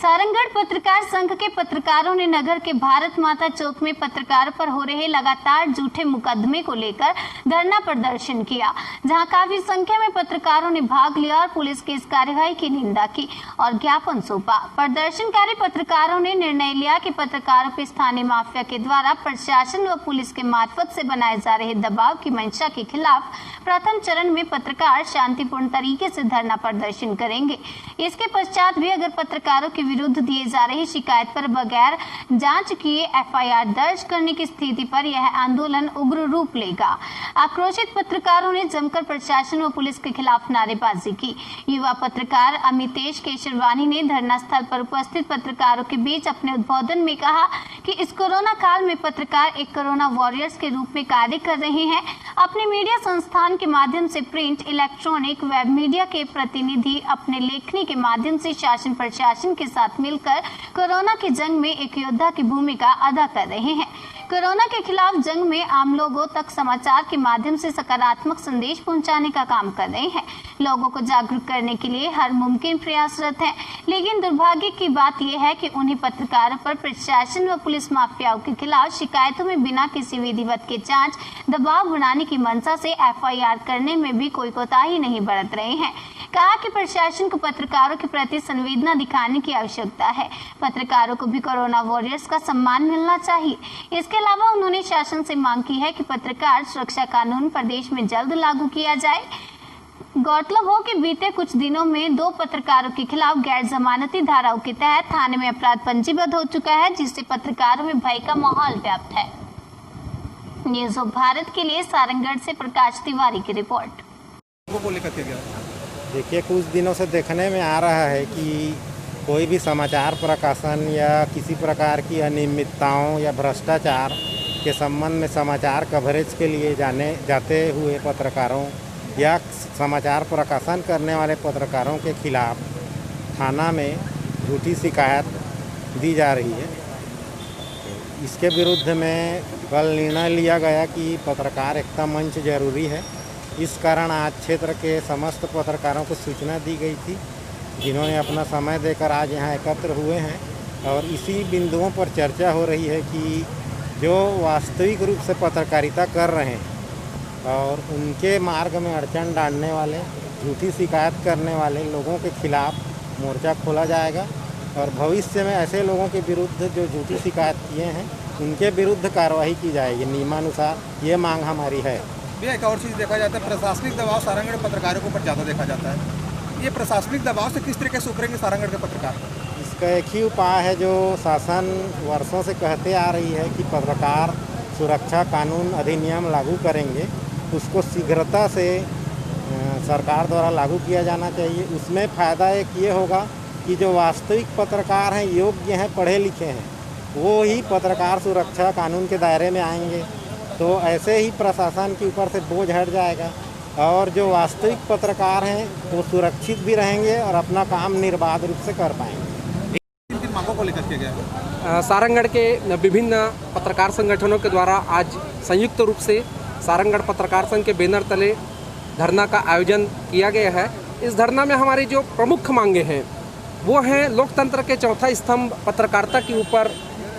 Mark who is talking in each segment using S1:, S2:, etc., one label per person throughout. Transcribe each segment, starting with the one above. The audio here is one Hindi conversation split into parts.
S1: सारंगढ़ पत्रकार संघ के पत्रकारों ने नगर के भारत माता चौक में पत्रकारों पर हो रहे लगातार झूठे मुकदमे को लेकर धरना प्रदर्शन किया, जहां काफी संख्या में पत्रकारों ने भाग लिया और पुलिस की इस कार्रवाई की निंदा की और ज्ञापन सौंपा। प्रदर्शनकारी पत्रकारों ने निर्णय लिया कि पत्रकारों पर स्थानीय माफिया के द्वारा प्रशासन व पुलिस के मार्फत से बनाए जा रहे दबाव की मंशा के खिलाफ प्रथम चरण में पत्रकार शांतिपूर्ण तरीके से धरना प्रदर्शन करेंगे। इसके पश्चात भी अगर पत्रकारों के विरुद्ध दिए जा रही शिकायत पर बगैर जांच किए एफआईआर दर्ज करने की स्थिति पर यह आंदोलन उग्र रूप लेगा। आक्रोशित पत्रकारों ने जमकर प्रशासन व पुलिस के खिलाफ नारेबाजी की। युवा पत्रकार अमितेश केशरवानी ने धरना स्थल पर उपस्थित पत्रकारों के बीच अपने उद्बोधन में कहा कि इस कोरोना काल में पत्रकार एक कोरोना वॉरियर्स के रूप में कार्य कर रहे हैं। अपने मीडिया संस्थान के माध्यम से प्रिंट, इलेक्ट्रॉनिक, वेब मीडिया के प्रतिनिधि अपने लेखनी के माध्यम से शासन प्रशासन के साथ मिलकर कोरोना की जंग में एक योद्धा की भूमिका अदा कर रहे हैं। कोरोना के खिलाफ जंग में आम लोगों तक समाचार के माध्यम से सकारात्मक संदेश पहुंचाने का काम कर रहे हैं। लोगों को जागरूक करने के लिए हर मुमकिन प्रयासरत हैं। लेकिन दुर्भाग्य की बात यह है कि उन्हीं पत्रकारों पर प्रशासन व पुलिस माफियाओं के खिलाफ शिकायतों में बिना किसी विधिवत के जांच, दबाव बनाने की मंशा से एफआईआर करने में भी कोई कोताही नहीं बरत रहे हैं। कहा कि प्रशासन को पत्रकारों के प्रति संवेदना दिखाने की आवश्यकता है। पत्रकारों को भी कोरोना वॉरियर्स का सम्मान मिलना चाहिए। इसके अलावा उन्होंने शासन से मांग की है कि पत्रकार सुरक्षा कानून प्रदेश में जल्द लागू किया जाए। गौरतलब हो कि बीते कुछ दिनों में 2 पत्रकारों के खिलाफ गैर जमानती धाराओं के तहत थाने में अपराध पंजीबद्ध हो चुका है, जिससे पत्रकारों में भय का माहौल व्याप्त है। न्यूज़ ऑफ भारत के लिए सारंगढ़ से प्रकाश तिवारी की रिपोर्ट।
S2: देखिए, कुछ दिनों से देखने में आ रहा है कि कोई भी समाचार प्रकाशन या किसी प्रकार की अनियमितताओं या भ्रष्टाचार के संबंध में समाचार कवरेज के लिए जाते हुए पत्रकारों या समाचार प्रकाशन करने वाले पत्रकारों के खिलाफ थाना में झूठी शिकायत दी जा रही है। इसके विरुद्ध में कल निर्णय लिया गया कि पत्रकार एकता मंच जरूरी है। इस कारण आज क्षेत्र के समस्त पत्रकारों को सूचना दी गई थी, जिन्होंने अपना समय देकर आज यहाँ एकत्र हुए हैं। और इसी बिंदुओं पर चर्चा हो रही है कि जो वास्तविक रूप से पत्रकारिता कर रहे हैं और उनके मार्ग में अड़चन डालने वाले, झूठी शिकायत करने वाले लोगों के खिलाफ मोर्चा खोला जाएगा और भविष्य में ऐसे लोगों के विरुद्ध जो झूठी शिकायत किए हैं उनके विरुद्ध कार्रवाई की जाएगी नियमानुसार। ये मांग हमारी है।
S3: भैया, एक और चीज़ देखा जाता है, प्रशासनिक दबाव सारंगढ़ पत्रकारों के ऊपर ज़्यादा देखा जाता है। ये प्रशासनिक दबाव से किस तरीके से उभरेंगे सारंगढ़ के पत्रकार?
S2: इसका एक ही उपाय है जो शासन वर्षों से कहते आ रही है कि पत्रकार सुरक्षा कानून अधिनियम लागू करेंगे। उसको शीघ्रता से सरकार द्वारा लागू किया जाना चाहिए। उसमें फ़ायदा एक ये होगा कि जो वास्तविक पत्रकार हैं, योग्य हैं, पढ़े लिखे हैं, वो ही पत्रकार सुरक्षा कानून के दायरे में आएंगे। तो ऐसे ही प्रशासन के ऊपर से बोझ हट जाएगा और जो वास्तविक पत्रकार हैं वो सुरक्षित भी रहेंगे और अपना काम निर्बाध रूप से कर पाएंगे।
S3: किन मांगों को लेकर के गया?
S4: सारंगढ़ के विभिन्न पत्रकार संगठनों के द्वारा आज संयुक्त रूप से सारंगढ़ पत्रकार संघ के बैनर तले धरना का आयोजन किया गया है। इस धरना में हमारी जो प्रमुख मांगे हैं वो हैं लोकतंत्र के चौथा स्तंभ पत्रकारिता के ऊपर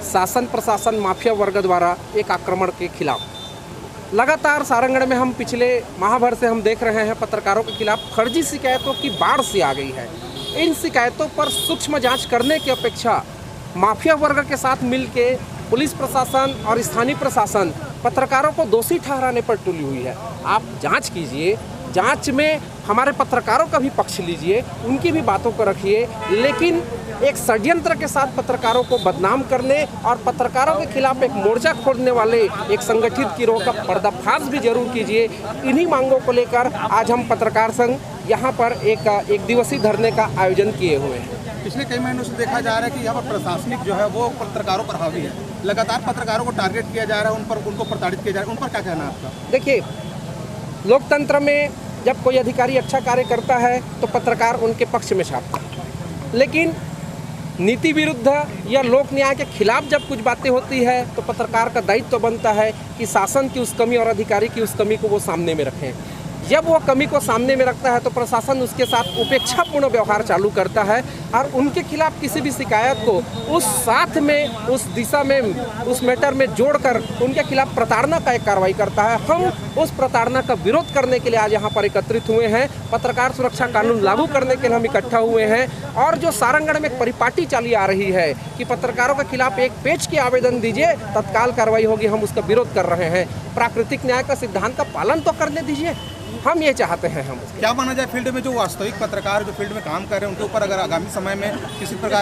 S4: शासन प्रशासन माफिया वर्ग द्वारा एक आक्रमण के खिलाफ। लगातार सारंगढ़ में हम पिछले माह भर से हम देख रहे हैं पत्रकारों के खिलाफ फर्जी शिकायतों की बाढ़ सी आ गई है। इन शिकायतों पर सूक्ष्म जांच करने की अपेक्षा माफिया वर्ग के साथ मिलके पुलिस प्रशासन और स्थानीय प्रशासन पत्रकारों को दोषी ठहराने पर तुली हुई है। आप जांच कीजिए, जांच में हमारे पत्रकारों का भी पक्ष लीजिए, उनकी भी बातों को रखिए, लेकिन एक षड्यंत्र के साथ पत्रकारों को बदनाम करने और पत्रकारों के खिलाफ एक मोर्चा खोलने वाले एक संगठित गिरोह का पर्दाफाश भी जरूर कीजिए। इन्हीं मांगों को लेकर आज हम पत्रकार संघ यहाँ पर एक दिवसीय धरने का आयोजन किए हुए हैं।
S3: पिछले कई महीनों से देखा जा रहा है कि यहाँ पर प्रशासनिक जो है वो पत्रकारों पर हावी है। लगातार पत्रकारों को टारगेट किया जा रहा है, उनको प्रताड़ित किया जा रहा है। उन पर क्या कहना है आपका?
S4: देखिए, लोकतंत्र में जब कोई अधिकारी अच्छा कार्य करता है तो पत्रकार उनके पक्ष में छापता है, लेकिन नीति विरुद्ध या लोक न्याय के खिलाफ जब कुछ बातें होती है तो पत्रकार का दायित्व बनता है कि शासन की उस कमी और अधिकारी की उस कमी को वो सामने में रखें। जब वो कमी को सामने में रखता है तो प्रशासन उसके साथ उपेक्षापूर्ण व्यवहार चालू करता है और उनके खिलाफ किसी भी शिकायत को उस साथ में, उस दिशा में, उस मैटर में जोड़कर उनके खिलाफ प्रताड़ना का एक कार्रवाई करता है। हम उस प्रताड़ना का विरोध करने के लिए आज यहाँ पर एकत्रित हुए हैं। पत्रकार सुरक्षा कानून लागू करने के लिए हम इकट्ठा हुए हैं और जो सारंगढ़ में एक परिपाटी चली आ रही है कि पत्रकारों के खिलाफ एक पेज की आवेदन दीजिए, तत्काल कार्रवाई होगी, हम उसका विरोध कर रहे हैं। प्राकृतिक न्याय का सिद्धांत का पालन तो करने दीजिए, हम ये चाहते हैं। हम
S3: क्या माना जाए फील्ड में जो वास्तविक पत्रकार जो फील्ड में काम कर रहे हैं उनके ऊपर अगर आगामी समय में किसी प्रकार